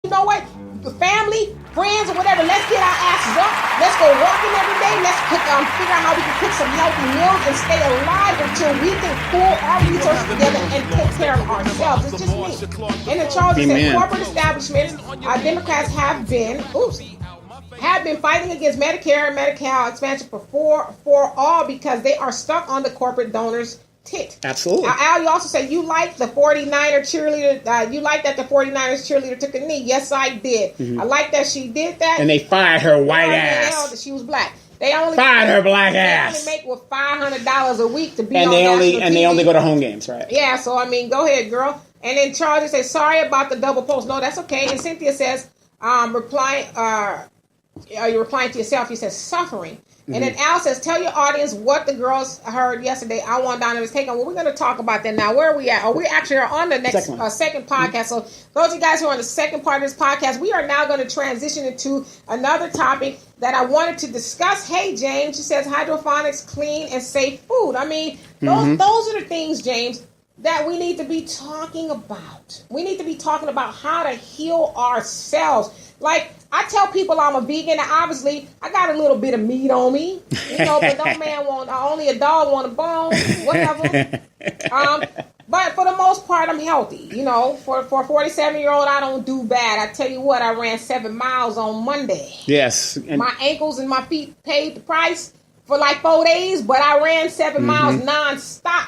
You know what? Family, friends, or whatever, let's get our asses up. Let's go walking every day. Let's figure out how we can cook some healthy meals and stay alive until we can pull our resources together and take care of ourselves. It's just me. And the Charles said, corporate establishments, Democrats have been fighting against Medicare and Medi-Cal expansion for all because they are stuck on the corporate donors' tit. Absolutely. Al, you also said you like the 49er cheerleader. You like that the 49ers cheerleader took a knee. Yes, I did. I like that she did that. And they fired her white ass. She was black. They only fired her black ass. They only make with $500 a week to be and on they national only TV. And they only go to home games, right? Yeah. So I mean, go ahead, girl. And then Charlie says, "Sorry about the double post." No, that's okay. And Cynthia says, You're replying to yourself. You said suffering. And then Al says, tell your audience what the girls heard yesterday. I want Donovan's take on. Well, we're going to talk about that now. Where are we at? We actually are on the next second podcast. So those of you guys who are on the second part of this podcast, we are now going to transition into another topic that I wanted to discuss. Hey, James, she says hydroponics, clean and safe food. I mean, those are the things, James, that we need to be talking about. We need to be talking about how to heal ourselves. Like, I tell people I'm a vegan, and obviously I got a little bit of meat on me, but no man only a dog want a bone, whatever. But for the most part, I'm healthy. For a 47-year-old, I don't do bad. I tell you what, I ran 7 miles on Monday. Yes. And my ankles and my feet paid the price for like 4 days, but I ran 7 miles nonstop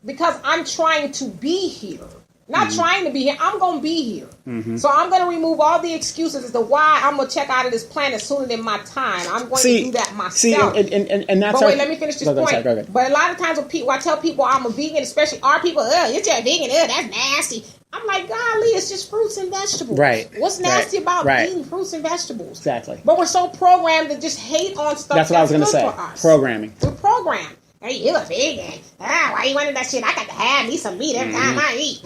because I'm trying to be here. Not trying to be here. I'm going to be here. So I'm going to remove all the excuses as to why I'm going to check out of this planet sooner than my time. I'm going to do that myself. And that's but wait, let me finish this point. Sorry, but a lot of times when I tell people I'm a vegan, especially our people, you're just a vegan, that's nasty. I'm like, golly, it's just fruits and vegetables. Right. What's nasty about eating fruits and vegetables? Exactly. But we're so programmed to just hate on stuff that's what I was going to say. Programming. We're programmed. Hey, you a vegan. Why you wanted that shit? I got to have me some meat every time I eat.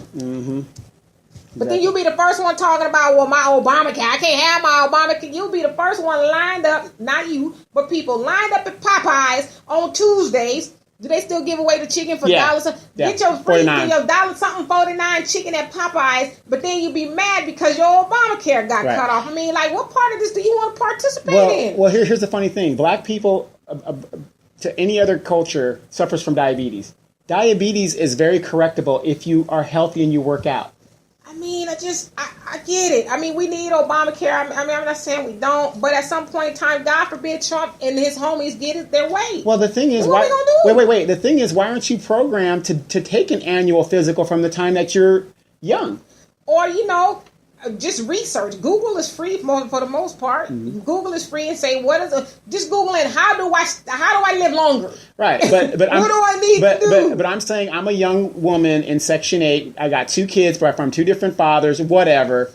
But then you be the first one talking about, well, my Obamacare. I can't have my Obamacare. You'll be the first one lined up, not you, but people lined up at Popeyes on Tuesdays. Do they still give away the chicken for dollars? Get your free, your $1.49 chicken at Popeyes, but then you be mad because your Obamacare got cut off. I mean, like, what part of this do you want to participate in? Well, here's the funny thing. Black people... to any other culture, suffers from diabetes. Diabetes is very correctable if you are healthy and you work out. I mean, I get it. I mean, we need Obamacare. I mean, I'm not saying we don't, but at some point in time, God forbid Trump and his homies get it their way. Well, the thing is, what are we gonna do? Wait. The thing is, why aren't you programmed to take an annual physical from the time that you're young? Or, just research. Google is free for the most part. Google is free and say, just Google it. How do I live longer? Right. But what do I need to do? But I'm saying I'm a young woman in Section 8. I got 2 kids, but from 2 different fathers, whatever.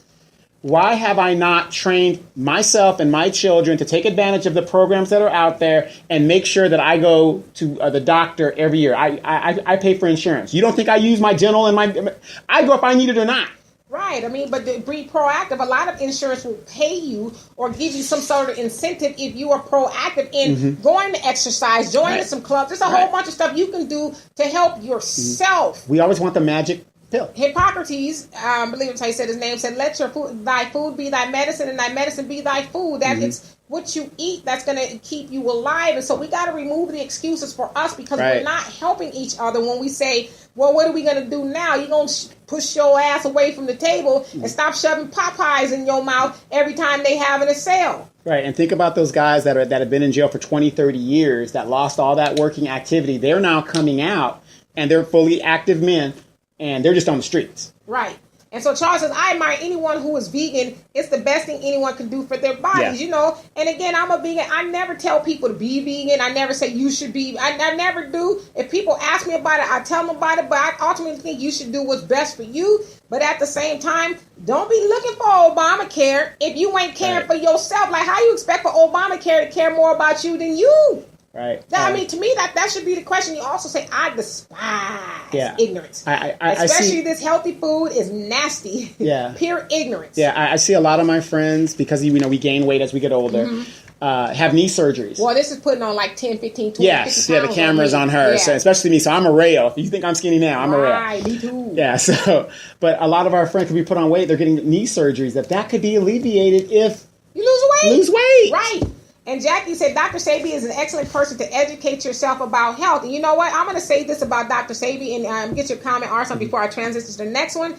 Why have I not trained myself and my children to take advantage of the programs that are out there and make sure that I go to the doctor every year? I pay for insurance. You don't think I use my dental and I go if I need it or not. Right. I mean, but to be proactive, a lot of insurance will pay you or give you some sort of incentive if you are proactive in going to exercise, joining some clubs. There's a whole bunch of stuff you can do to help yourself. We always want the magic pill. Hippocrates, I believe that's how he said his name, said, let thy food be thy medicine and thy medicine be thy food. That it's what you eat that's going to keep you alive. And so we got to remove the excuses for us because we're not helping each other when we say, well, what are we going to do now? You're going to push your ass away from the table and stop shoving Popeyes in your mouth every time they have a sale. Right, and think about those guys that have been in jail for 20, 30 years that lost all that working activity. They're now coming out, and they're fully active men, and they're just on the streets. Right. And so Charles says, I admire anyone who is vegan. It's the best thing anyone can do for their bodies, And again, I'm a vegan. I never tell people to be vegan. I never say you should be. I never do. If people ask me about it, I tell them about it. But I ultimately think you should do what's best for you. But at the same time, don't be looking for Obamacare if you ain't caring for yourself. Like, how you expect for Obamacare to care more about you than you? Right. I mean, to me, that should be the question. You also say, I despise ignorance. Especially this healthy food is nasty. Yeah. Pure ignorance. Yeah, I see a lot of my friends, because we gain weight as we get older, have knee surgeries. Well, this is putting on like 10, 15, 20, yes, 50 pounds. The camera's on her, so especially me. So I'm a rail. If you think I'm skinny now, I'm a rail. Right, me too. Yeah, but a lot of our friends, when we put on weight, they're getting knee surgeries. That could be alleviated if you lose weight. Right. And Jackie said, Dr. Sebi is an excellent person to educate yourself about health. And you know what? I'm going to say this about Dr. Sebi and get your comment, Arson, before I transition to the next one.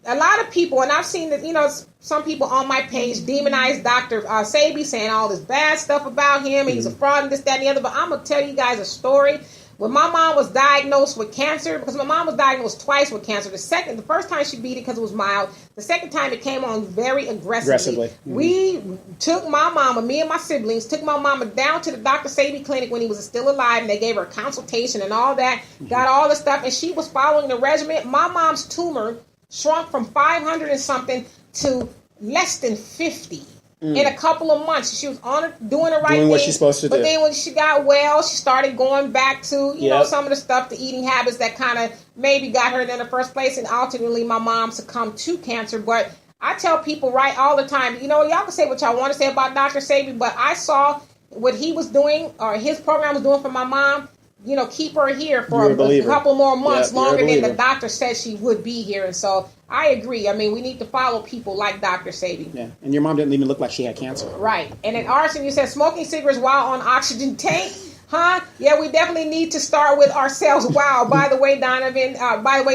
A lot of people, and I've seen that, some people on my page demonize Dr. Sebi, saying all this bad stuff about him. He's a fraud and this, that, and the other. But I'm going to tell you guys a story. When my mom was diagnosed with cancer, because my mom was diagnosed twice with cancer. The first time she beat it because it was mild. The second time it came on very aggressively. We took my mama, me and my siblings, took my mama down to the Dr. Sebi clinic when he was still alive, and they gave her a consultation and all that, got all the stuff, and she was following the regimen. My mom's tumor shrunk from 500 and something to less than 50. In a couple of months. She was doing the right thing. Doing what she's supposed to do. But then when she got well, she started going back to, some of the stuff, the eating habits that kind of maybe got her in the first place. And ultimately, my mom succumbed to cancer. But I tell people all the time, y'all can say what y'all want to say about Dr. Sebi, but I saw what he was doing, or his program was doing for my mom. Keep her here for a couple more months longer than the doctor said she would be here. And so I agree. I mean, we need to follow people like Dr. Sebi. Yeah, and your mom didn't even look like she had cancer. Right. And then Arson, you said smoking cigarettes while on oxygen tank. Huh? Yeah, we definitely need to start with ourselves. Wow. By the way,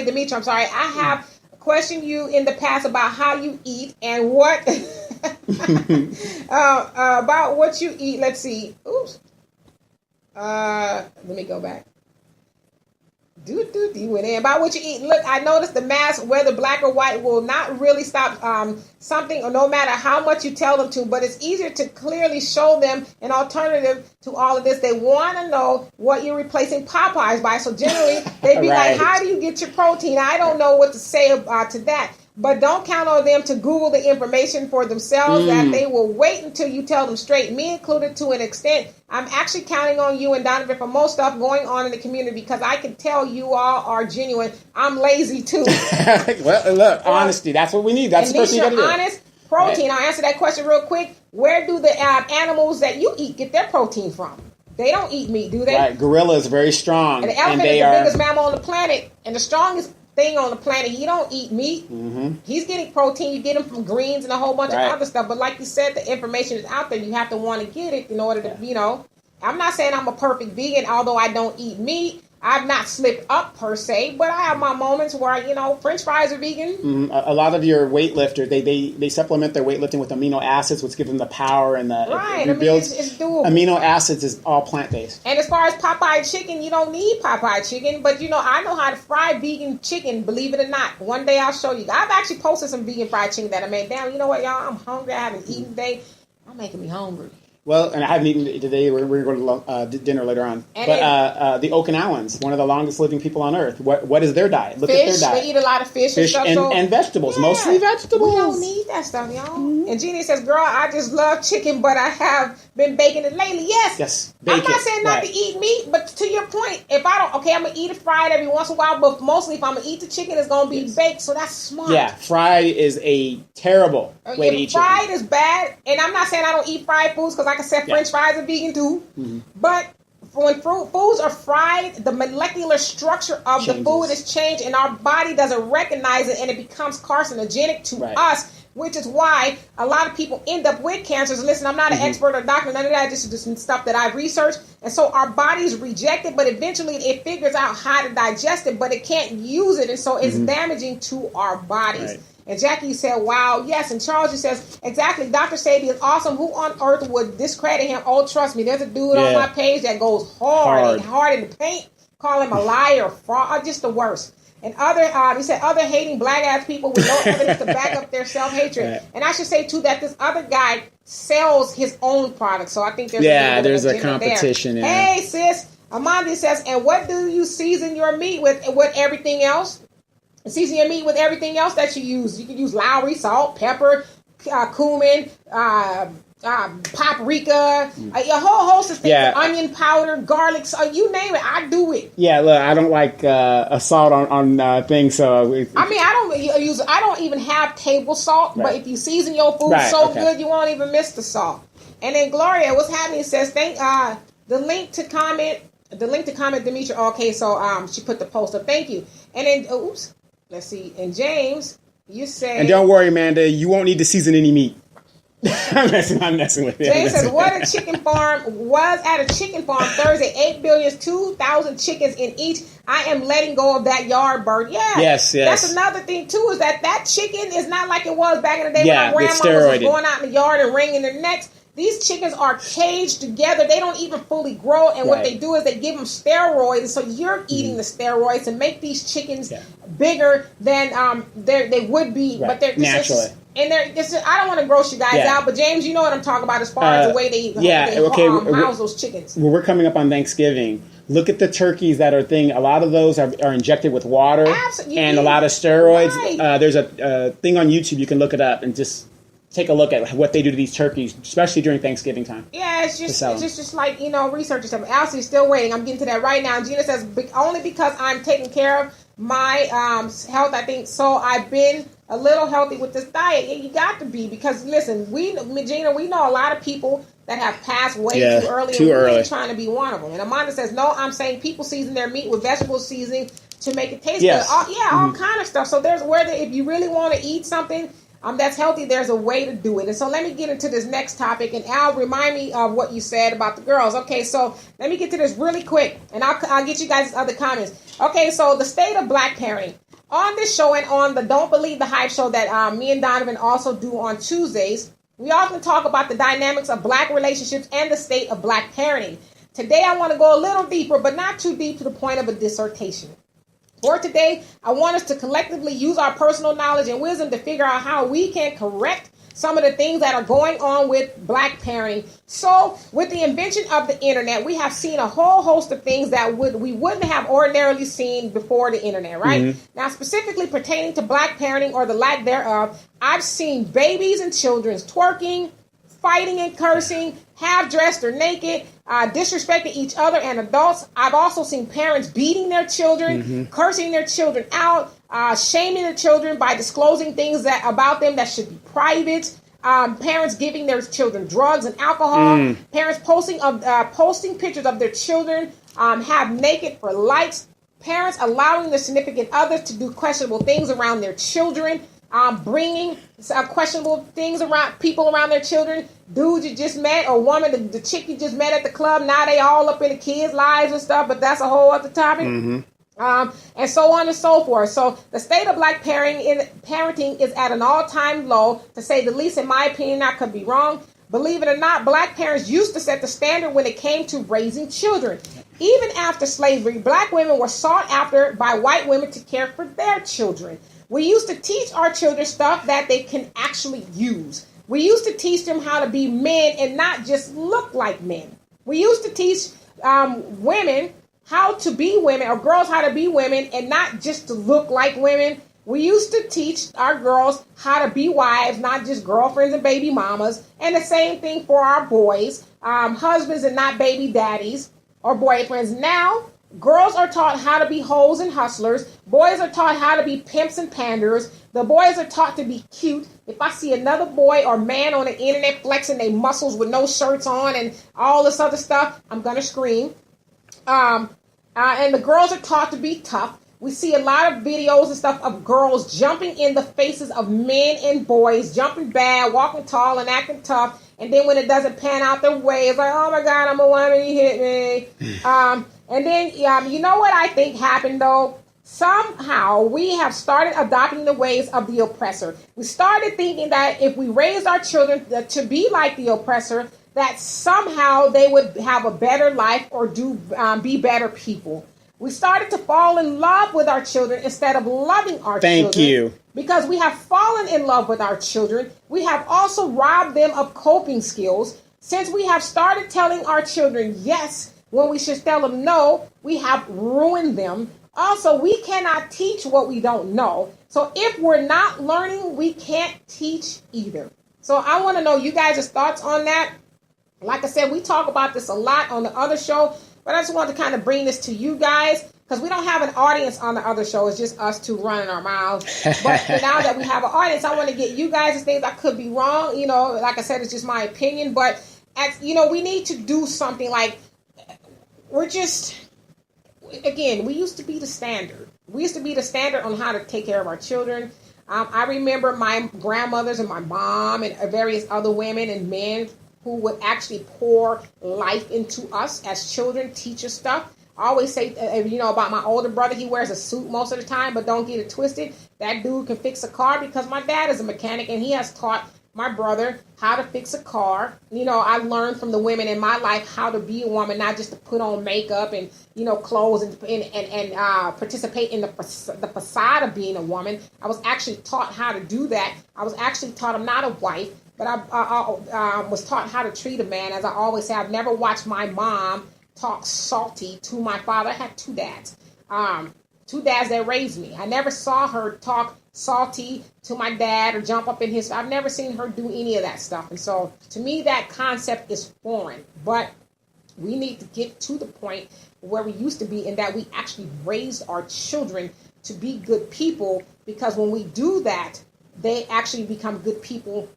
Dimitri, I'm sorry. I have questioned you in the past about how you eat and what about what you eat. Let's see. Oops. Let me go back. You went in about what you eat. Look, I noticed the mask, whether black or white, will not really stop something, or no matter how much you tell them to, but it's easier to clearly show them an alternative to all of this. They want to know what you're replacing Popeyes by. So generally, they'd be like, how do you get your protein? I don't know what to say to that. But don't count on them to Google the information for themselves. That they will wait until you tell them straight. Me included to an extent. I'm actually counting on you and Donovan for most stuff going on in the community, because I can tell you all are genuine. I'm lazy too. Well, look, honesty. That's what we need. That's the first thing you got to do. Honest protein. I'll answer that question real quick. Where do the animals that you eat get their protein from? They don't eat meat, do they? Right. Gorilla is very strong. And the elephant is the biggest mammal on the planet and the strongest thing on the planet. He don't eat meat. He's getting protein. You get him from greens and a whole bunch of other stuff. But like you said, the information is out there. You have to want to get it in order to, I'm not saying I'm a perfect vegan, although I don't eat meat. I've not slipped up per se, but I have my moments where, French fries are vegan. A lot of your weightlifters, they supplement their weightlifting with amino acids, which give them the power and the it's doable. Amino acids is all plant-based. And as far as Popeye chicken, you don't need Popeye chicken, but I know how to fry vegan chicken, believe it or not. One day I'll show you. I've actually posted some vegan fried chicken that I made. Damn, you know what, y'all? I'm hungry. I haven't eaten today. I'm making me hungry. Well, and I haven't eaten today. We're going to dinner later on. But the Okinawans, one of the longest living people on Earth, what is their diet? Look at their diet. They eat a lot of fish and stuff. And vegetables, mostly vegetables. We don't need that stuff, y'all. And Jeannie says, girl, I just love chicken, but I have been baking it lately. Yes. I'm not saying not to eat meat, but to your point, if I don't, I'm going to eat it fried every once in a while, but mostly if I'm going to eat the chicken, it's going to be baked, so that's smart. Yeah, fried is a terrible way to eat chicken. Fried is bad, and I'm not saying I don't eat fried foods, because like I said, French fries are vegan too, but when foods are fried, the molecular structure of the food is changed, and our body doesn't recognize it, and it becomes carcinogenic to us, which is why a lot of people end up with cancers. Listen, I'm not an expert or doctor, none of that, just some stuff that I've researched. And so our bodies reject it, but eventually it figures out how to digest it, but it can't use it, and so it's damaging to our bodies. Right. And Jackie said, wow, yes. And Charles just says, exactly, Dr. Sebi is awesome. Who on earth would discredit him? Oh, trust me, there's a dude on my page that goes hard in the paint. Call him a liar, fraud, just the worst. And he said, other hating black ass people with no evidence to back up their self-hatred. Right. And I should say, too, that this other guy sells his own product. So I think there's a competition. There. Hey, sis. Amandi says, and what do you season your meat with everything else? Season your meat with everything else that you use. You can use Lowry, salt, pepper, cumin, paprika, a whole host of things, onion powder, garlic, you name it, I do it. Yeah, look, I don't like salt on things, so I don't even have table salt, but if you season your food good, you won't even miss the salt. And then Gloria, what's happening? Says the link to comment, Demetria. Okay, so she put the post up. Thank you. And then let's see. And James, you say, and don't worry, Amanda, you won't need to season any meat. I'm messing with you. James says, was at a chicken farm Thursday, 8 billion, 2,000 chickens in each. I am letting go of that yard bird. Yeah. Yes. That's another thing, too, is that chicken is not like it was back in the day when our grandmas was going out in the yard and wringing their necks. These chickens are caged together. They don't even fully grow. And what they do is they give them steroids. And so you're eating the steroids to make these chickens bigger than they would be. But they're naturally. I don't want to gross you guys out, but James, you know what I'm talking about as far as the way they house those chickens. Well, we're coming up on Thanksgiving. Look at the turkeys that are a lot of those are injected with water and a lot of steroids. Right. There's a thing on YouTube, you can look it up and just take a look at what they do to these turkeys, especially during Thanksgiving time. Yeah, it's just like, research and stuff. Alcie's still waiting. I'm getting to that right now. And Gina says, only because I'm taking care of my health, I think, so I've been a little healthy with this diet. You got to be, because listen, Gina, we know a lot of people that have passed way too early. We're trying to be one of them. And Amanda says, no, I'm saying people season their meat with vegetable seasoning to make it taste good. All kind of stuff. So there's if you really want to eat something that's healthy, there's a way to do it. And so let me get into this next topic. And Al, remind me of what you said about the girls. Okay, so let me get to this really quick, and I'll get you guys other comments. Okay, so the state of black parenting. On this show and on the Don't Believe the Hype show that me and Donovan also do on Tuesdays, we often talk about the dynamics of black relationships and the state of black parenting. Today, I want to go a little deeper, but not too deep to the point of a dissertation. For today, I want us to collectively use our personal knowledge and wisdom to figure out how we can correct some of the things that are going on with black parenting. So, with the invention of the internet, we have seen a whole host of things that we wouldn't have ordinarily seen before the internet, right? Mm-hmm. Now, specifically pertaining to black parenting or the lack thereof, I've seen babies and children twerking, fighting and cursing, half dressed or naked, disrespecting each other and adults. I've also seen parents beating their children, cursing their children out, shaming their children by disclosing things about them that should be private. Parents giving their children drugs and alcohol. Parents posting pictures of their children half naked for likes. Parents allowing their significant others to do questionable things around their children. Bringing questionable things around people around their children. Dudes you just met, or woman, the chick you just met at the club. Now they all up in the kids' lives and stuff, but that's a whole other topic. And so on and so forth. So the state of black parenting is at an all-time low, to say the least, in my opinion. I could be wrong. Believe it or not, black parents used to set the standard when it came to raising children. Even after slavery, black women were sought after by white women to care for their children. We used to teach our children stuff that they can actually use. We used to teach them how to be men and not just look like men. We used to teach women how to be women, or girls how to be women and not just to look like women. We used to teach our girls how to be wives, not just girlfriends and baby mamas. And the same thing for our boys, husbands and not baby daddies or boyfriends. Now, girls are taught how to be hoes and hustlers. Boys are taught how to be pimps and panders. The boys are taught to be cute. If I see another boy or man on the internet flexing their muscles with no shirts on and all this other stuff, I'm going to scream. And the girls are taught to be tough. We see a lot of videos and stuff of girls jumping in the faces of men and boys, jumping bad, walking tall and acting tough. And then when it doesn't pan out their way, it's like, oh my God, I'm a woman, he hit me. And then, you know what I think happened, though? Somehow we have started adopting the ways of the oppressor. We started thinking that if we raised our children to be like the oppressor, that somehow they would have a better life or be better people. We started to fall in love with our children instead of loving our children. Thank you. Because we have fallen in love with our children, we have also robbed them of coping skills. Since we have started telling our children yes when we should tell them no, we have ruined them. Also, we cannot teach what we don't know. So if we're not learning, we can't teach either. So I want to know you guys' thoughts on that. Like I said, we talk about this a lot on the other show, but I just wanted to kind of bring this to you guys because we don't have an audience on the other show. It's just us two running our mouths. But now that we have an audience, I want to get you guys' things. I could be wrong. You know, like I said, it's just my opinion. But, we need to do something like we're just, again, we used to be the standard. We used to be the standard on how to take care of our children. I remember my grandmothers and my mom and various other women and men who would actually pour life into us as children, teach us stuff. I always say, about my older brother, he wears a suit most of the time, but don't get it twisted. That dude can fix a car because my dad is a mechanic and he has taught my brother how to fix a car. I learned from the women in my life how to be a woman, not just to put on makeup and, clothes and participate in the facade of being a woman. I was actually taught how to do that. I was actually taught I'm not a wife, but I was taught how to treat a man. As I always say, I've never watched my mom talk salty to my father. I had two dads. Two dads that raised me. I never saw her talk salty to my dad or jump up in his. I've never seen her do any of that stuff. And so to me, that concept is foreign. But we need to get to the point where we used to be in that we actually raised our children to be good people, because when we do that, they actually become good people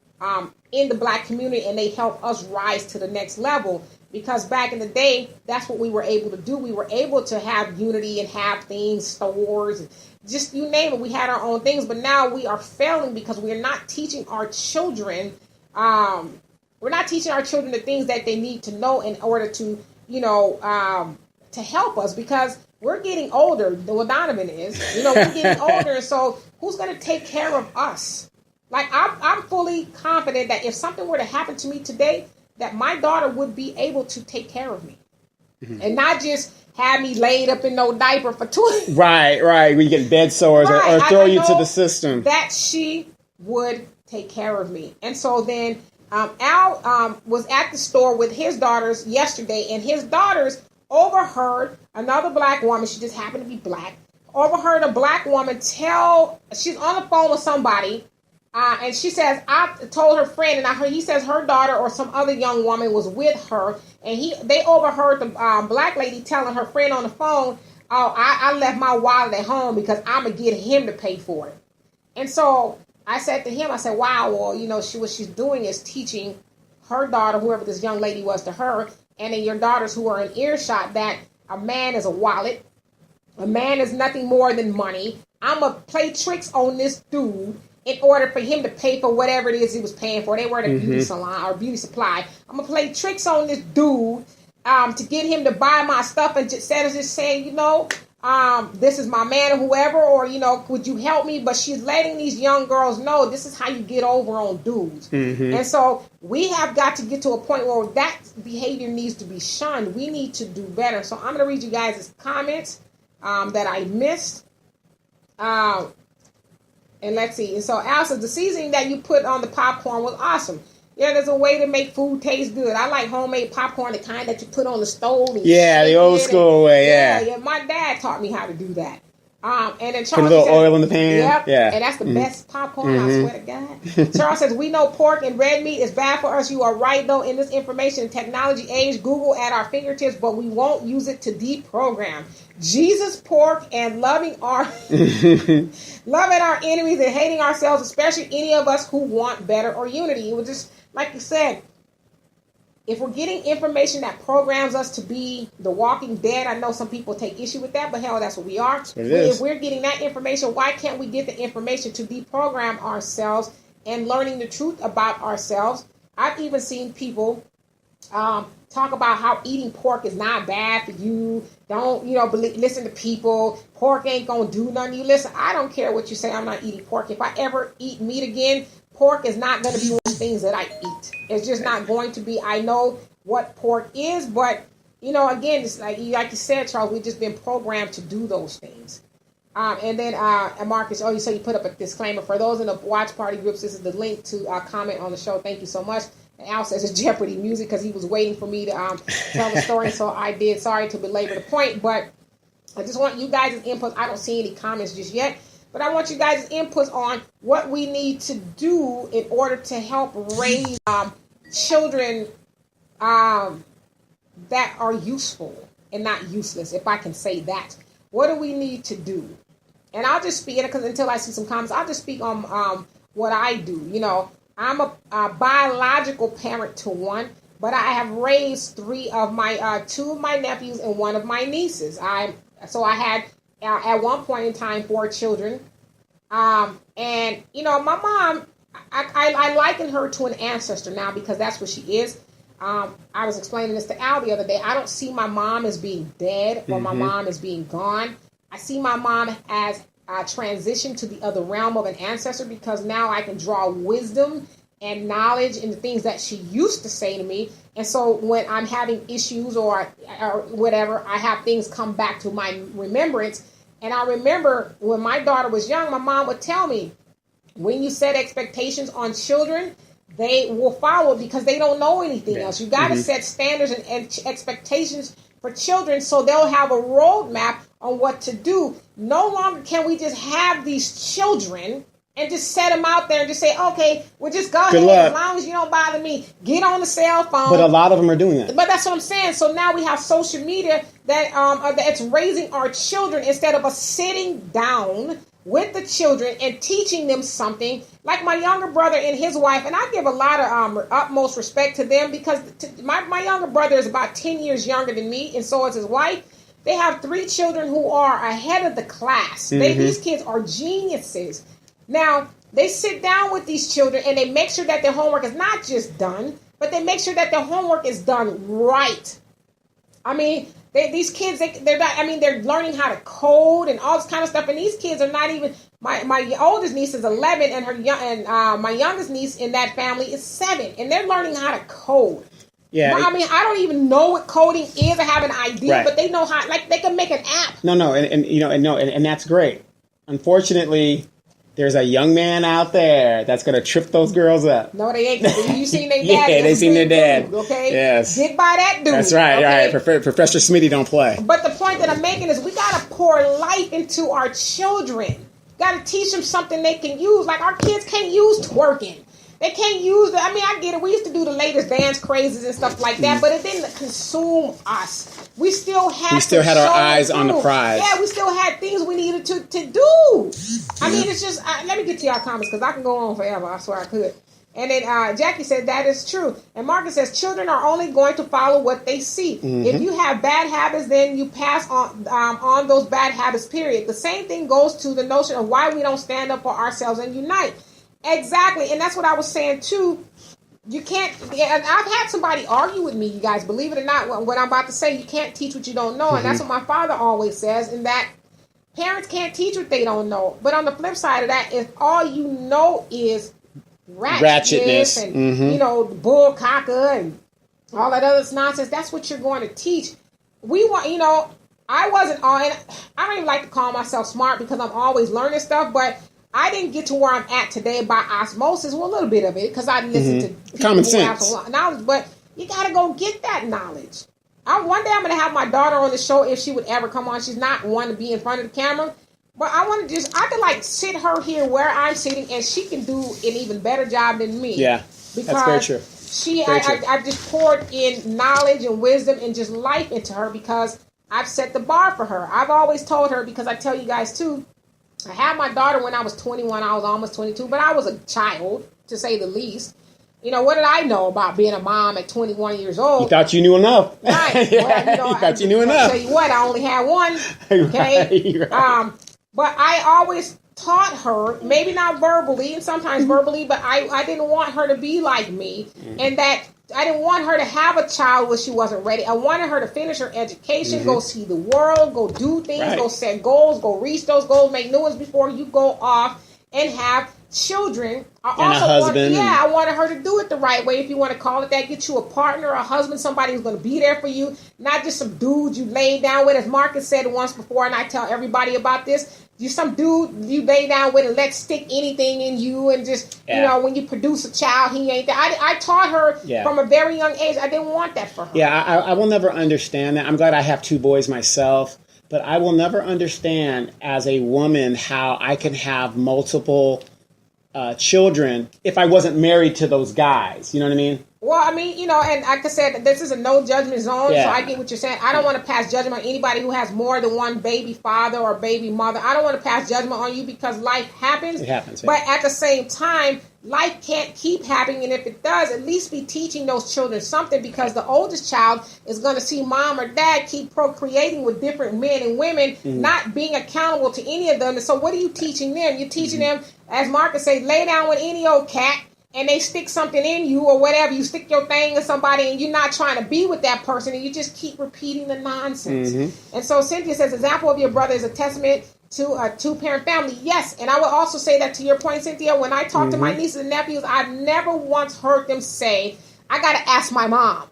in the Black community, and they help us rise to the next level. Because back in the day, that's what we were able to do. We were able to have unity and have things, stores, just you name it. We had our own things, but now we are failing because we're not teaching our children. We're not teaching our children the things that they need to know in order to, to help us, because we're getting older. Well, Donovan is, we're getting older. So who's going to take care of us? Like, I'm fully confident that if something were to happen to me today, that my daughter would be able to take care of me. Mm-hmm. And not just have me laid up in no diaper for 2 Right. We get bed sores or throw you to the system. That she would take care of me. And so then Al was at the store with his daughters yesterday, and his daughters overheard another Black woman. She just happened to be Black. Overheard a Black woman she's on the phone with somebody. And she says, I told her friend, and he says her daughter or some other young woman was with her, and they overheard the Black lady telling her friend on the phone, I left my wallet at home because I'm going to get him to pay for it. And so I said to him, wow, well, what she's doing is teaching her daughter, whoever this young lady was to her, and then your daughters who are in earshot, that a man is a wallet. A man is nothing more than money. I'm going to play tricks on this dude in order for him to pay for whatever it is he was paying for. They were at a beauty salon or beauty supply. I'm going to play tricks on this dude to get him to buy my stuff, and instead of just saying, this is my man or whoever, or, would you help me? But she's letting these young girls know this is how you get over on dudes. Mm-hmm. And so we have got to get to a point where that behavior needs to be shunned. We need to do better. So I'm going to read you guys' comments that I missed. And let's see. And so Al says, the seasoning that you put on the popcorn was awesome. Yeah, there's a way to make food taste good. I like homemade popcorn, the kind that you put on the stove. And the old school way, yeah. My dad taught me how to do that. And then Charles put a little oil in the pan. Yep. Yeah. And that's the best popcorn, I swear to God. Charles says, we know pork and red meat is bad for us. You are right, though. In this information and technology age, Google at our fingertips, but we won't use it to deprogram. Jesus, pork, and loving our enemies and hating ourselves, especially any of us who want better or unity. It was just, like you said, if we're getting information that programs us to be the Walking Dead, I know some people take issue with that, but hell, that's what we are. If we're getting that information, why can't we get the information to deprogram ourselves and learning the truth about ourselves? I've even seen people talk about how eating pork is not bad for you. Don't, listen to people. Pork ain't going to do nothing. You listen, I don't care what you say. I'm not eating pork. If I ever eat meat again, pork is not going to be one of the things that I eat. It's just not going to be. I know what pork is, but, again, it's like you said, Charles, we've just been programmed to do those things. And then Marcus, so you put up a disclaimer. For those in the watch party groups, this is the link to comment on the show. Thank you so much. And Al says it's Jeopardy music because he was waiting for me to tell the story, so I did. Sorry to belabor the point, but I just want you guys' input. I don't see any comments just yet. but I want you guys' inputs on what we need to do in order to help raise children that are useful and not useless, if I can say that. What do we need to do? And I'll just speak, because until I see some comments, I'll just speak on what I do. You know, I'm a biological parent to one, but I have raised two of my nephews and one of my nieces. So I had at one point in time 4 children, and you know, my mom, I liken her to an ancestor now, because that's what she is. I was explaining this to Al the other day. I don't see my mom as being dead or my mom as being gone. I see my mom as a transition to the other realm of an ancestor, because now I can draw wisdom and knowledge in the things that she used to say to me. And so when I'm having issues or whatever, I have things come back to my remembrance. And I remember when my daughter was young, my mom would tell me, when you set expectations on children, they will follow because they don't know anything else. You got to set standards and expectations for children so they'll have a roadmap on what to do. No longer can we just have these children and just set them out there and just say, okay, well, just go ahead. As long as you don't bother me, get on the cell phone. But a lot of them are doing that. But that's what I'm saying. So now we have social media that's raising our children instead of us sitting down with the children and teaching them something. Like my younger brother and his wife, and I give a lot of utmost respect to them, because my younger brother is about 10 years younger than me, and so is his wife. They have 3 children who are ahead of the class. These kids are geniuses. Now, they sit down with these children and they make sure that their homework is not just done, but they make sure that their homework is done right. I mean, these kids, they're learning how to code and all this kind of stuff. And these kids are not even, my oldest niece is 11 and my youngest niece in that family is 7. And they're learning how to code. Yeah. I mean, I don't even know what coding is. I have an idea, but they know how, like, they can make an app. And that's great. Unfortunately, there's a young man out there that's going to trip those girls up. No, they ain't. You seen their dad. Yeah, they seen their dad. Dude, okay? Yes. Get by that dude. That's right. Okay? Right. Professor Smitty don't play. But the point that I'm making is we got to pour life into our children. Got to teach them something they can use. Like, our kids can't use twerking. They can't use I get it. We used to do the latest dance crazes and stuff like that, but it didn't consume us. We still had our eyes on the prize. Yeah, we still had things we needed to do. I mean, it's just, let me get to y'all comments, because I can go on forever. I swear I could. And then Jackie said, that is true. And Marcus says, children are only going to follow what they see. If you have bad habits, then you pass on those bad habits, period. The same thing goes to the notion of why we don't stand up for ourselves and unite. Exactly. And that's what I was saying, too. You can't, and I've had somebody argue with me, you guys, believe it or not, what I'm about to say, you can't teach what you don't know. And that's what my father always says, in that parents can't teach what they don't know. But on the flip side of that, if all you know is ratchetness and, bull cocker and all that other nonsense, that's what you're going to teach. We want, I wasn't all, and I don't even like to call myself smart because I'm always learning stuff, but I didn't get to where I'm at today by osmosis. Well, a little bit of it, because I listened to people common who have sense some knowledge. But you got to go get that knowledge. One day I'm going to have my daughter on the show if she would ever come on. She's not one to be in front of the camera. But I could sit her here where I'm sitting, and she can do an even better job than me. Yeah, because that's very true. I just poured in knowledge and wisdom and just life into her, because I've set the bar for her. I've always told her, because I tell you guys too, I had my daughter when I was 21. I was almost 22, but I was a child, to say the least. What did I know about being a mom at 21 years old? You thought you knew enough. Right. Well, you thought you knew enough. I'll tell you what, I only had one. Okay. Right. But I always taught her, maybe not verbally, and sometimes verbally, but I didn't want her to be like me, and that I didn't want her to have a child when she wasn't ready. I wanted her to finish her education, go see the world, go do things, go set goals, go reach those goals, make new ones before you go off and have children. A husband. I wanted her to do it the right way, if you want to call it that. Get you a partner, a husband, somebody who's going to be there for you, not just some dude you laid down with, as Marcus said once before, and I tell everybody about this. You some dude you lay down with and let stick anything in you, and just, when you produce a child, he ain't there. I taught her from a very young age. I didn't want that for her. Yeah, I will never understand that. I'm glad I have 2 boys myself. But I will never understand as a woman how I can have multiple children if I wasn't married to those guys. You know what I mean? Well, I mean, and like I said, this is a no judgment zone, so I get what you're saying. I don't want to pass judgment on anybody who has more than one baby father or baby mother. I don't want to pass judgment on you because life happens. It happens. Yeah. But at the same time, life can't keep happening, and if it does, at least be teaching those children something, because the oldest child is going to see mom or dad keep procreating with different men and women, not being accountable to any of them. And so what are you teaching them? You're teaching them, as Marcus say, lay down with any old cat, and they stick something in you or whatever. You stick your thing in somebody and you're not trying to be with that person, and you just keep repeating the nonsense. And so Cynthia says, example of your brother is a testament to a two-parent family. Yes, and I would also say that to your point, Cynthia, when I talk to my nieces and nephews, I've never once heard them say, I got to ask my mom,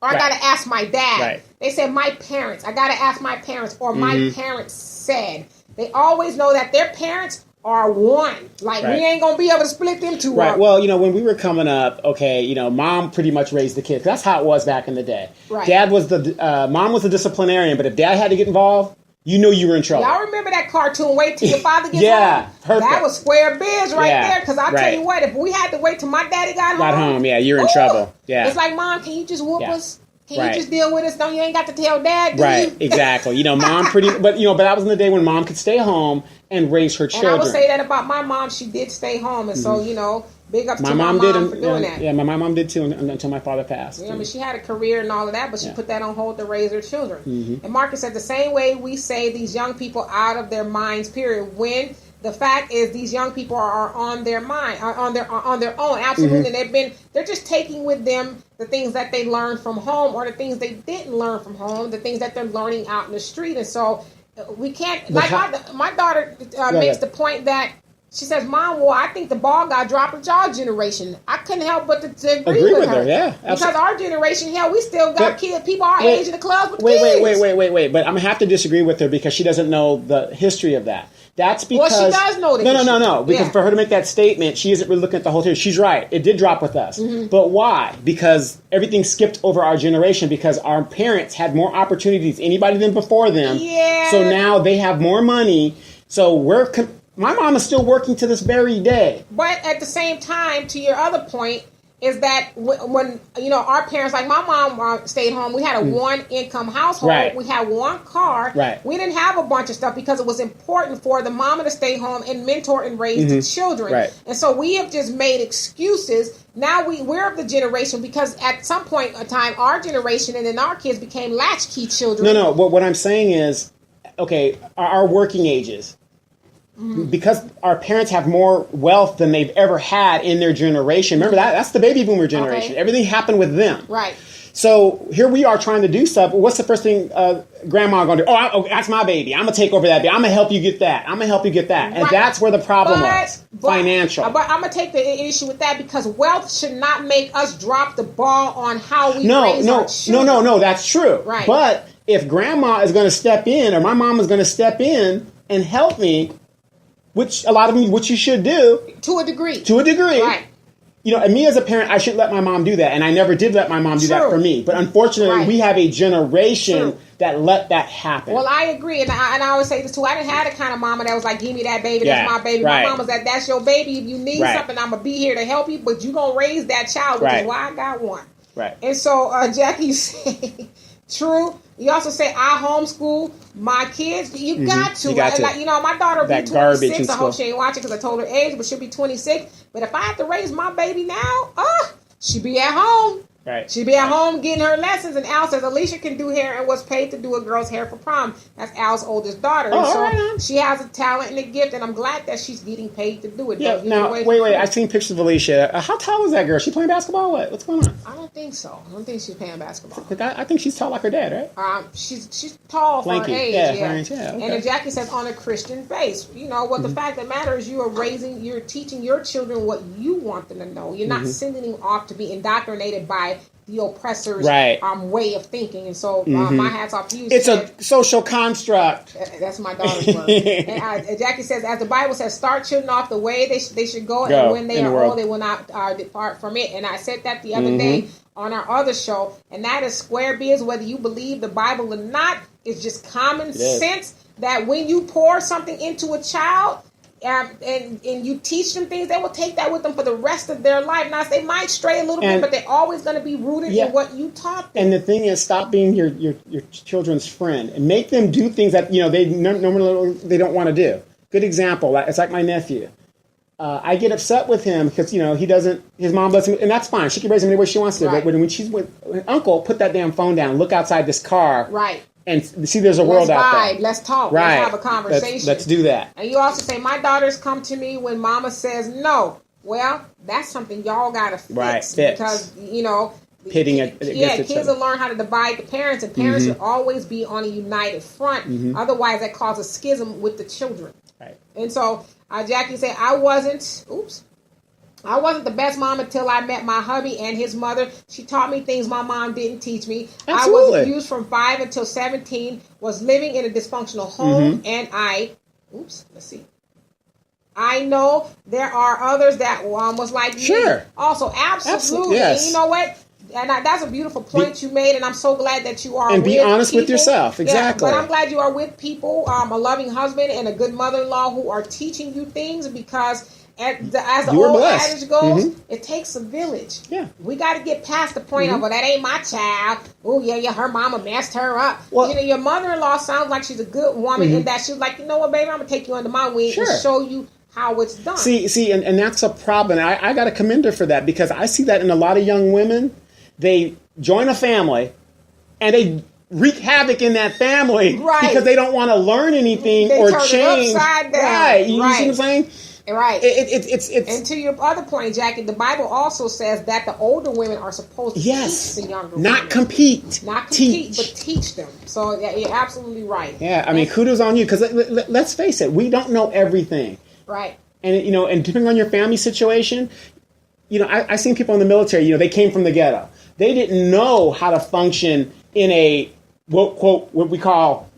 or I got to ask my dad. Right. They said, my parents, I got to ask my parents, or my parents said. They always know that their parents are one. Like, we ain't going to be able to split them two up. Well, when we were coming up, mom pretty much raised the kids. That's how it was back in the day. Right. Mom was the disciplinarian, but if dad had to get involved, you knew you were in trouble. Y'all remember that cartoon, Wait Till Your Father Gets Home? Perfect. That was square biz there, because I'll tell you what, if we had to wait till my daddy got home, you're in trouble. Yeah. It's like, Mom, can you just whoop us? Can you just deal with us? No, you ain't got to tell dad, do you? Exactly. Mom but that was in the day when mom could stay home and raise her children. And I would say that about my mom. She did stay home. And so, big up to my mom for doing that. Yeah, my mom did too until my father passed. Yeah, I mean, she had a career and all of that, but she put that on hold to raise her children. And Marcus said the same way we say these young people out of their minds, period, when the fact is these young people are on their mind, are on their own. Absolutely. And they're just taking with them the things that they learned from home, or the things they didn't learn from home, the things that they're learning out in the street. And so we can't, my daughter makes the point that she says, Mom, I think the ball got dropped with y'all generation. I couldn't help but to agree with her. Yeah, absolutely. Because our generation, we still got people our age in the clubs with kids. Wait. But I'm going to have to disagree with her because she doesn't know the history of that. That's because... Well, she does know the history. No. Because for her to make that statement, she isn't really looking at the whole history. She's right. It did drop with us. But why? Because everything skipped over our generation, because our parents had more opportunities than anybody than before them. Yeah. So now they have more money. So my mom is still working to this very day. But at the same time, to your other point, is that when our parents, like my mom stayed home, we had a one-income household. Right. We had one car. Right. We didn't have a bunch of stuff because it was important for the mama to stay home and mentor and raise the children. Right. And so we have just made excuses. Now we're of the generation, because at some point in time, our generation and then our kids became latchkey children. No. What I'm saying is, our working ages. Because our parents have more wealth than they've ever had in their generation. Remember that's the baby boomer generation. Okay. Everything happened with them. Right. So here we are trying to do stuff. What's the first thing grandma going to do? Oh, that's my baby. I'm going to take over that baby. I'm going to help you get that. I'm going to help you get that. And that's where the problem was. Financial. But I'm going to take the issue with that, because wealth should not make us drop the ball on how we raise our children. No, that's true. Right. But if grandma is going to step in, or my mom is going to step in and help me, which you should do. To a degree. Right. And me as a parent, I shouldn't let my mom do that. And I never did let my mom do that for me. But unfortunately, we have a generation that let that happen. Well, I agree. And I always say this too. I didn't have the kind of mama that was like, give me that baby. That's my baby. My mom was like, that's your baby. If you need something, I'm going to be here to help you. But you're going to raise that child, which is why I got one. Right. And so Jackie said, true. You also say, I homeschool my kids. You got to. Like, my daughter will be 26. I hope she ain't watching because I told her age, but she'll be 26. But if I have to raise my baby now, she'll be at home. Right. She'd be at home getting her lessons. And Al says Alicia can do hair and was paid to do a girl's hair for prom. That's Al's oldest daughter. And so she has a talent and a gift, and I'm glad that she's getting paid to do it. Yeah. Now, wait. I've seen pictures of Alicia. How tall is that girl? Is she playing basketball? What's going on? I don't think so. I don't think she's playing basketball. I think she's tall like her dad, right? She's tall for her age. Yeah. Okay. And then Jackie says on a Christian base. The fact that matters, you're teaching your children what you want them to know. You're not sending them off to be indoctrinated by the oppressor's way of thinking. And so my hat's off to you. It's a social construct. That's my daughter's word. And Jackie says, as the Bible says, start children off the way they should go, and when they are old, they will not depart from it. And I said that the other day on our other show, and that is square biz, whether you believe the Bible or not. It's just common sense that when you pour something into a child, and you teach them things, they will take that with them for the rest of their life. Now, they might stray a little bit, but they're always going to be rooted in what you taught them. And the thing is, stop being your children's friend and make them do things that they normally they don't want to do. Good example. It's like my nephew. I get upset with him because he doesn't. His mom doesn't, and that's fine. She can raise him any way she wants to. Right. But when she's with Uncle, put that damn phone down. Look outside this car. Right. And see, there's a world out there. Let's talk. Right. Let's have a conversation. Let's do that. And you also say, my daughters come to me when mama says no. Well, that's something y'all got to fix. Right. Because, pitting against each kids other. will learn how to divide the parents, and parents should always be on a united front. Otherwise, that causes schism with the children. Right. And so, Jackie said, I wasn't the best mom until I met my hubby and his mother. She taught me things my mom didn't teach me. Absolutely. I was abused from 5 until 17, was living in a dysfunctional home, and I know there are others that was like me. Also, absolutely. Yes. And you know what? And that's a beautiful point you made, and I'm so glad that you are. And be honest with yourself. Exactly. Yeah, but I'm glad you are with people, a loving husband and a good mother-in-law who are teaching you things, because as the old adage goes, it takes a village. Yeah. We got to get past the point of, well, that ain't my child. Oh, yeah, her mama messed her up. Well, your mother-in-law sounds like she's a good woman in that she was like, you know what, baby, I'm going to take you under my wing and show you how it's done. See, and that's a problem. I got to commend her for that, because I see that in a lot of young women. They join a family, and they wreak havoc in that family because they don't want to learn anything or change. It upside down. Right. You see what I'm saying? Right. It's and to your other point, Jackie, the Bible also says that the older women are supposed to teach the younger women. Not compete, but teach them. So you're absolutely right. Yeah, I mean, kudos on you, because let's face it, we don't know everything. Right. And and depending on your family situation, I seen people in the military. They came from the ghetto. They didn't know how to function in a what we call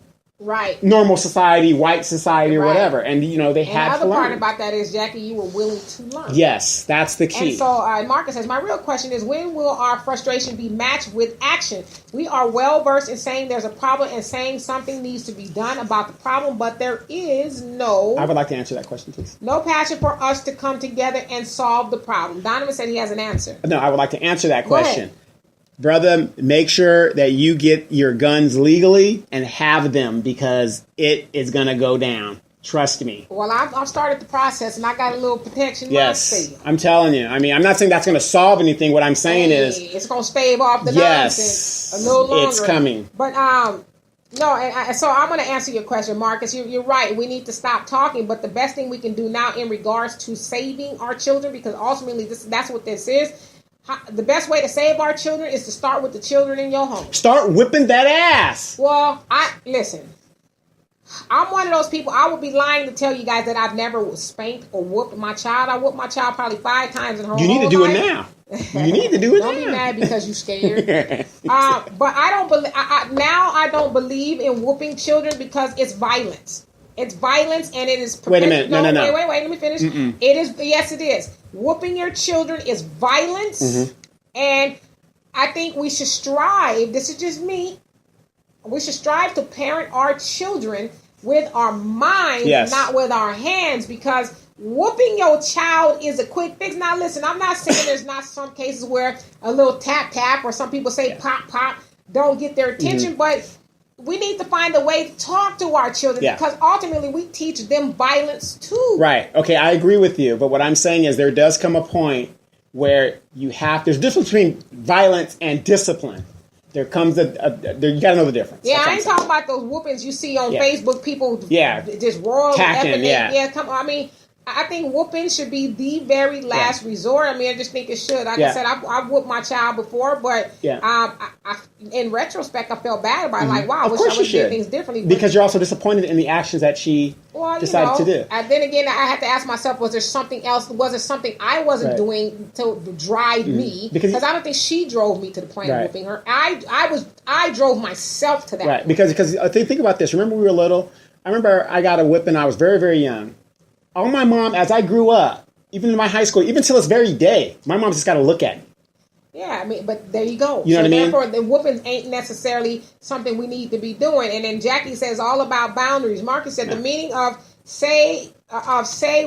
normal society, white society, or whatever. And they had to learn. The other part about that is, Jackie, you were willing to learn. Yes, that's the key. And so Marcus says, my real question is, when will our frustration be matched with action? We are well versed in saying there's a problem and saying something needs to be done about the problem, but there is no... I would like to answer that question, please. No passion for us to come together and solve the problem. Donovan said he has an answer. No, I would like to answer that question. Brother, make sure that you get your guns legally and have them, because it is going to go down. Trust me. Well, I've started the process, and I got a little protection. Yes, I'm telling you. I mean, I'm not saying that's going to solve anything. What I'm saying is... it's going to stave off the nonsense a little longer. It's coming. But, no, so I'm going to answer your question, Marcus. You're right. We need to stop talking, but the best thing we can do now in regards to saving our children, because ultimately that's what this is. The best way to save our children is to start with the children in your home. Start whipping that ass. Well, listen. I'm one of those people. I would be lying to tell you guys that I've never spanked or whooped my child. I whooped my child probably 5 times in her whole life. You need to do it now. You need to do it now. Don't be mad because you're scared. But I don't believe. Now I don't believe in whooping children, because it's violence. It's violence, and it is... Wait a minute. No. Wait. Let me finish. It is... Yes, it is. Whooping your children is violence. And I think we should strive... This is just me. We should strive to parent our children with our minds, not with our hands, because whooping your child is a quick fix. Now, listen, I'm not saying there's not some cases where a little tap, or some people say pop, don't get their attention, but... We need to find a way to talk to our children, because ultimately we teach them violence too. Right. Okay, I agree with you. But what I'm saying is there does come a point where there's a difference between violence and discipline. There comes you got to know the difference. Yeah, I ain't talking about those whoopings you see on Facebook. People just royal attacking. I mean, I think whooping should be the very last resort. I mean, I just think it should. Like I said, I've whooped my child before, but in retrospect, I felt bad about it. Like, wow, I wish I would have did things differently. Because you're also disappointed in the actions that she decided to do. And then again, I had to ask myself, was there something else? Was there something I wasn't doing to drive me? Because I don't think she drove me to the point of whooping her. I drove myself to that point. Because think about this. Remember we were little? I remember I got a whipping. I was very, very young. On my mom, as I grew up, even in my high school, even till this very day, my mom just got to look at me. Yeah, I mean, but there you go. You know what I mean? Therefore, the whoopings ain't necessarily something we need to be doing. And then Jackie says all about boundaries. Marcus said the meaning of say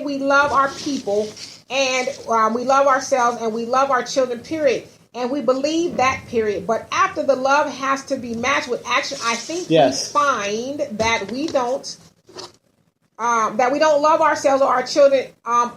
we love our people and we love ourselves and we love our children, period. And we believe that, period. But after the love has to be matched with action, I think we find that we don't love ourselves or our children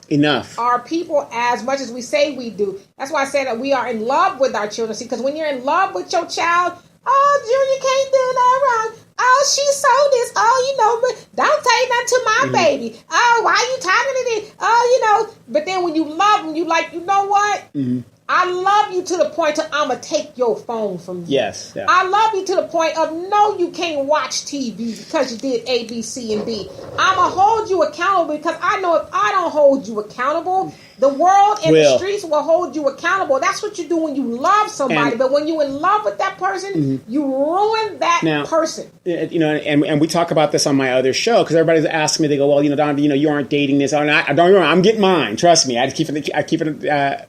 enough, our people, as much as we say we do. That's why I say that we are in love with our children. See, because when you're in love with your child, oh, Junior can't do that wrong. Oh, she sold this. Oh, but don't say nothing to my baby. Oh, why you talking to this? Oh, But then when you love them, you like, you know what? Mm-hmm. I love you to the point of I'm going to take your phone from you. Yes. Yeah. I love you to the point of no, you can't watch TV because you did A, B, C, and D. I'm going to hold you accountable because I know if I don't hold you accountable, the world and the streets will hold you accountable. That's what you do when you love somebody. But when you're in love with that person, you ruin that person. And we talk about this on my other show because everybody's asking me, they go, well, Don, you aren't dating this. I'm getting mine. Trust me. I keep it.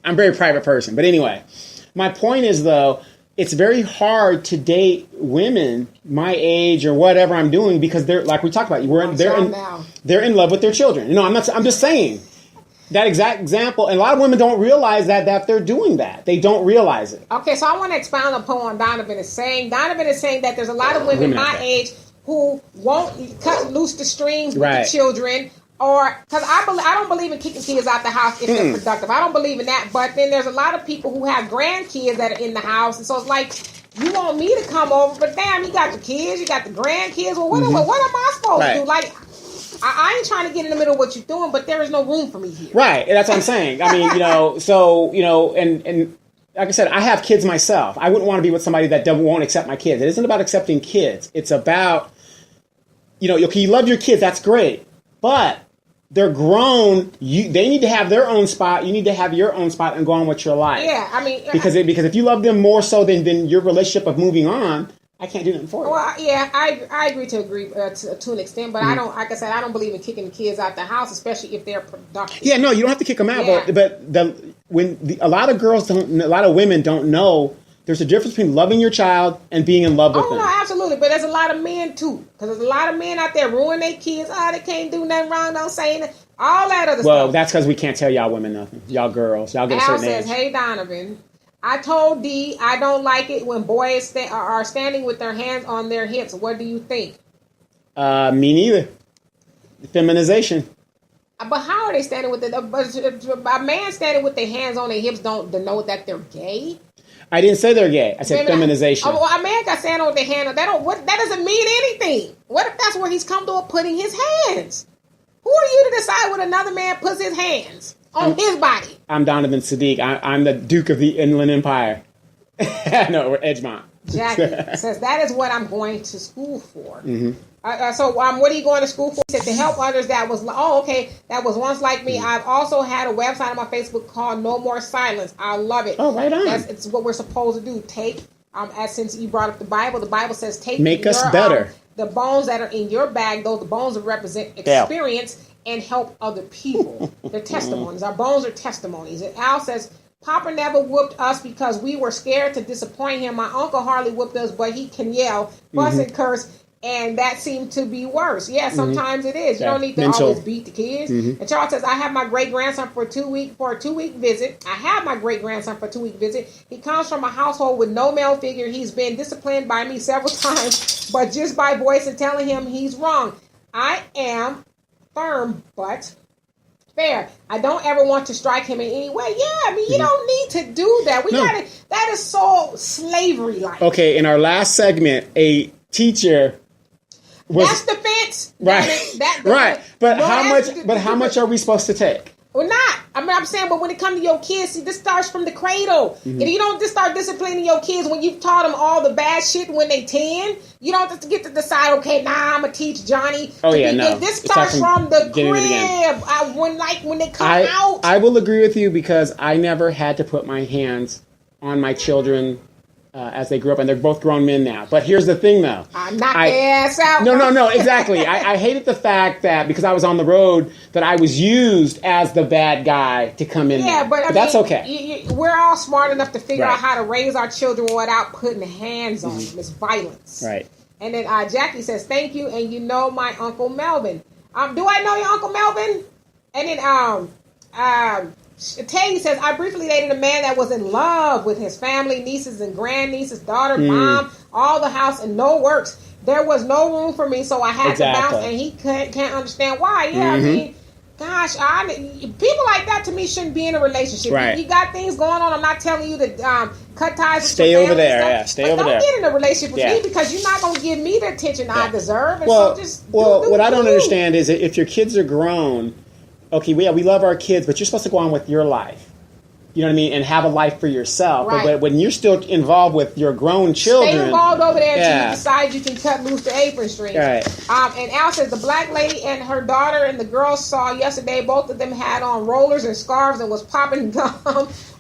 I'm a very private person. But anyway, my point is, though, it's very hard to date women my age or whatever I'm doing because they're, like we talked about, they're in love with their children. I'm just saying that exact example. And a lot of women don't realize that they're doing that. They don't realize it. Okay, so I want to expound upon what Donovan is saying. Donovan is saying that there's a lot of women my age who won't cut loose the strings with the children. Or, because I don't believe in kicking kids out the house if they're productive. I don't believe in that. But then there's a lot of people who have grandkids that are in the house. And so it's like, you want me to come over, but damn, you got the kids, you got the grandkids. Well, what am I supposed to do? Like, I ain't trying to get in the middle of what you're doing, but there is no room for me here. Right. That's what I'm saying. I mean, and like I said, I have kids myself. I wouldn't want to be with somebody that won't accept my kids. It isn't about accepting kids. It's about, you love your kids. That's great. But they're grown. They need to have their own spot. You need to have your own spot and go on with your life. Yeah, I mean, because if you love them more so than your relationship of moving on, I can't do nothing for you. Well, yeah, I agree to an extent, but I don't. Like I said, I don't believe in kicking the kids out the house, especially if they're productive. Yeah, no, you don't have to kick them out. Yeah. But a lot of women don't know. There's a difference between loving your child and being in love with them. Oh, no, absolutely. But there's a lot of men, too. Because there's a lot of men out there ruining their kids. Oh, they can't do nothing wrong. Don't say anything. All that other stuff. Well, that's because we can't tell y'all women nothing. Y'all girls. Y'all get a certain age. Al says, hey, Donovan, I told D I don't like it when boys are standing with their hands on their hips. What do you think? Me neither. Feminization. But how are they standing with a man standing with their hands on their hips don't denote that they're gay? I didn't say they're gay. I said feminization. A man got standing with their hand. That doesn't mean anything. What if that's where he's comfortable putting his hands? Who are you to decide when another man puts his hands on his body? I'm Donovan Sadiq. I'm the Duke of the Inland Empire. No, Edgemont. Jackie says, that is what I'm going to school for. Mm-hmm. So what are you going to school for? He said, to help others that was once like me. Mm-hmm. I've also had a website on my Facebook called No More Silence. I love it. Oh, right on. It's what we're supposed to do. Take, since you brought up the Bible says, take Make us better. The bones that are in your bag, though the bones represent experience and help other people. They're testimonies. Our bones are testimonies. And Al says, Papa never whooped us because we were scared to disappoint him. My uncle hardly whooped us, but he can yell, fuss, and curse, and that seemed to be worse. Yeah, sometimes it is. You don't need to always beat the kids. And Charles says, I have my great-grandson for a two-week visit. I have my great-grandson for a 2-week visit. He comes from a household with no male figure. He's been disciplined by me several times, but just by voice and telling him he's wrong. I am firm, but fair. I don't ever want to strike him in any way. Yeah, I mean, you don't need to do that. That is so slavery-like. Okay, in our last segment, a teacher that's defense. Right. But how much are we supposed to take? Well, not. I'm saying, but when it comes to your kids, see, this starts from the cradle. Mm-hmm. If you don't just start disciplining your kids when you've taught them all the bad shit when they 10, you don't just get to decide, okay, I'm going to teach Johnny. Oh, yeah, no. This starts from the crib. When they come out. I will agree with you because I never had to put my hands on my children as they grew up, and they're both grown men now. But here's the thing, though. Knock their ass out. No, exactly. I hated the fact that because I was on the road, that I was used as the bad guy to come in there. Yeah, but that's okay. We're all smart enough to figure out how to raise our children without putting hands on them. It's violence. Right. And then Jackie says, thank you, and you know my Uncle Melvin. Do I know your Uncle Melvin? And then Tay says, I briefly dated a man that was in love with his family, nieces and grandnieces, daughter, mom, all the house, and no works. There was no room for me, so I had to bounce, and he can't understand why. Yeah, I mean, gosh, people like that to me shouldn't be in a relationship. Right. You got things going on. I'm not telling you to cut ties with Stay your over family there. stuff, Yeah, stay over don't there. get in a relationship with me because you're not going to give me the attention I deserve. And well, so just what I don't understand is if your kids are grown, okay, we love our kids, but you're supposed to go on with your life. You know what I mean? And have a life for yourself. Right. But when you're still involved with your grown children... Stay involved over there until you decide you can cut loose the apron strings. Right. And Al says, the black lady and her daughter and the girls saw yesterday, both of them had on rollers and scarves and was popping gum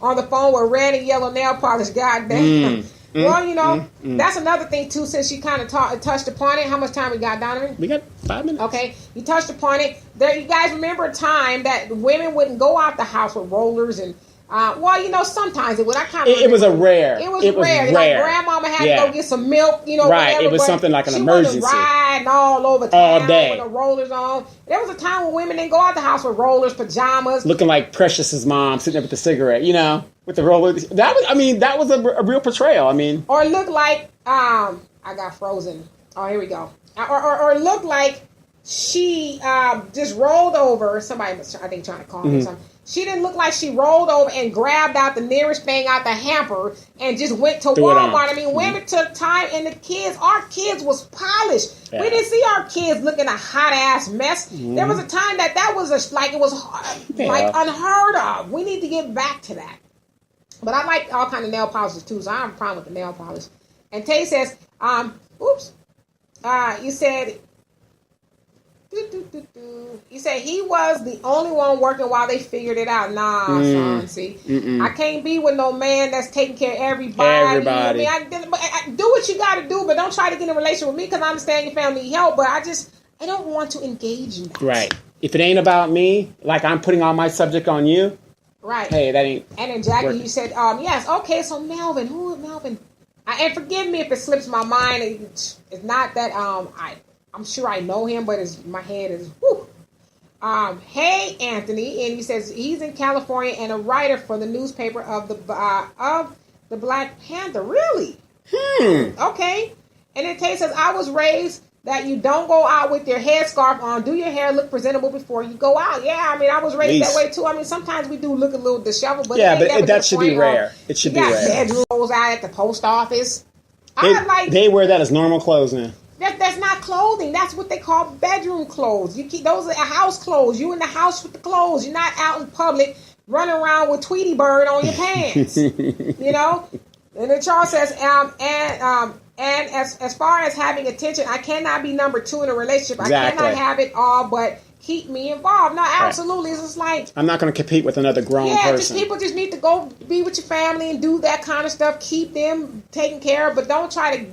on the phone with red and yellow nail polish. Goddamn. Well, you know, that's another thing, too, since you kind of touched upon it. How much time we got, Donovan? We got 5 minutes. Okay. You touched upon it. You guys remember a time that women wouldn't go out the house with rollers and... well, you know, sometimes it would. It was rare. It was rare. Like grandmama had to go get some milk, you know, right. whatever. It was something like an emergency. She wasn't riding all over town all day with the rollers on. There was a time when women didn't go out the house with rollers, pajamas, looking like Precious's mom sitting there with the cigarette, you know, with the rollers. That was a real portrayal. I mean, or look like I got frozen. Oh, here we go. Or look like she just rolled over. Somebody was, I think, trying to call me or something. She didn't look like she rolled over and grabbed out the nearest thing out the hamper and just went to Walmart. I mean, women took time, and our kids was polished. Yeah. We didn't see our kids looking a hot ass mess. There was a time that was unheard of. We need to get back to that. But I like all kind of nail polishes too, so I have a problem with the nail polish. And Tay says, you said. You said he was the only one working while they figured it out. Nah, son, see. I can't be with no man that's taking care of everybody. I mean, I do what you got to do, but don't try to get in a relationship with me because I understand your family need help, but I don't want to engage in that. Right. If it ain't about me, like I'm putting all my subject on you. Right. Hey, that ain't. And then Jackie, working. You said, yes, okay, so Melvin, who is Melvin? And forgive me if it slips my mind. It's not that I'm sure I know him, but my head is whew. Hey Anthony, and he says he's in California and a writer for the newspaper of the Black Panther. Really? Okay. And then Tay says I was raised that you don't go out with your headscarf on. Do your hair look presentable before you go out? Yeah, I mean I was raised that way too. I mean sometimes we do look a little disheveled, but that should be rare. It should be rare. Bedrolls out at the post office. They wear that as normal clothes now. That's not clothing. That's what they call bedroom clothes. You keep those are house clothes. You in the house with the clothes. You're not out in public running around with Tweety Bird on your pants. You know. And then Charles says, and as far as having attention, I cannot be number 2 in a relationship. Exactly. I cannot have it all, but keep me involved. No, absolutely. It's just like I'm not going to compete with another grown person. People just need to go be with your family and do that kind of stuff. Keep them taken care of, but don't try to,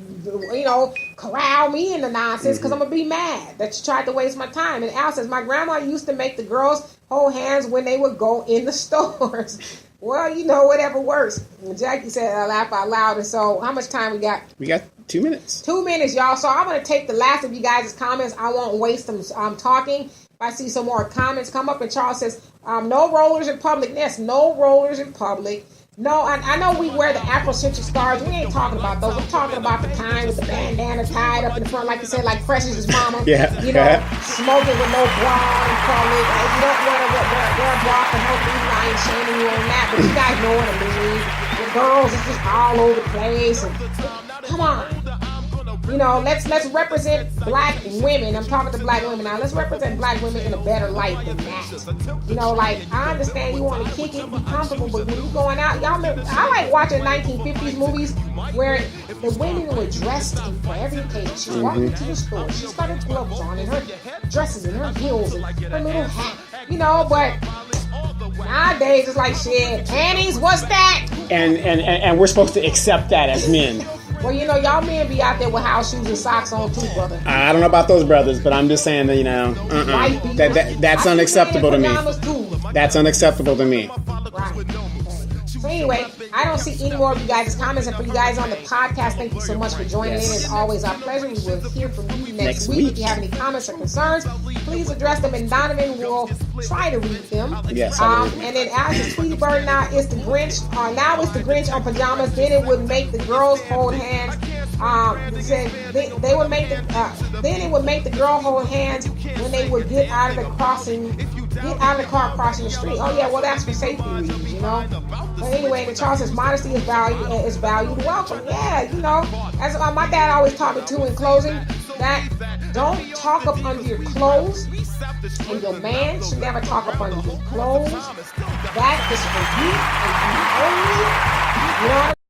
corral me into nonsense because I'm going to be mad that you tried to waste my time. And Al says, my grandma used to make the girls hold hands when they would go in the stores. Well, whatever works. And Jackie said, I laugh out loud. And so how much time we got? We got 2 minutes. 2 minutes, y'all. So I'm going to take the last of you guys' comments. I won't waste them talking. I see some more comments come up, and Charles says, no rollers in public. Yes, no rollers in public. No, I know we wear the Afrocentric scarves. We ain't talking about those. I'm talking about the kind with the bandana tied up in the front, like you said, like Precious' mama. Yeah. Smoking with no bra in public. If you don't wear a bra for no reason, I ain't shaming you on that, but you guys know what I mean. The girls is just all over the place. And, come on. Let's represent black women. I'm talking to black women now. Let's represent black women in a better light than that. I understand you want to kick it, be comfortable, but when you going out, y'all remember, I like watching 1950s movies where the women were dressed for every occasion. She walked into the store, she's got her gloves on and her dresses and her heels and her little hat, but nowadays it's like shit. Panties, what's that? and we're supposed to accept that as men. Well, you know, y'all men be out there with house shoes and socks on too, brother. I don't know about those brothers, but I'm just saying that, you know, that's unacceptable to me. That's unacceptable to me. Right. Okay. So anyway, I don't see any more of you guys' comments. And for you guys on the podcast, thank you so much for joining in. It's always our pleasure. We will hear from you next week. If you have any comments or concerns, please address them, and Donovan will try to read them. Yes. And then as the Tweety Bird, now it's the Grinch. Now it's the Grinch on pajamas. Then it would make the girls hold hands. They would make then it would make the girl hold hands when they would get out of the car crossing the street. Oh yeah, well that's for safety reasons, you know. But anyway, the Charles says modesty is valued. Welcome. Yeah, you know, as my dad always taught me too in closing, that don't talk up under your clothes, and your man should never talk up under your clothes. That is for you and you only. You know what I mean?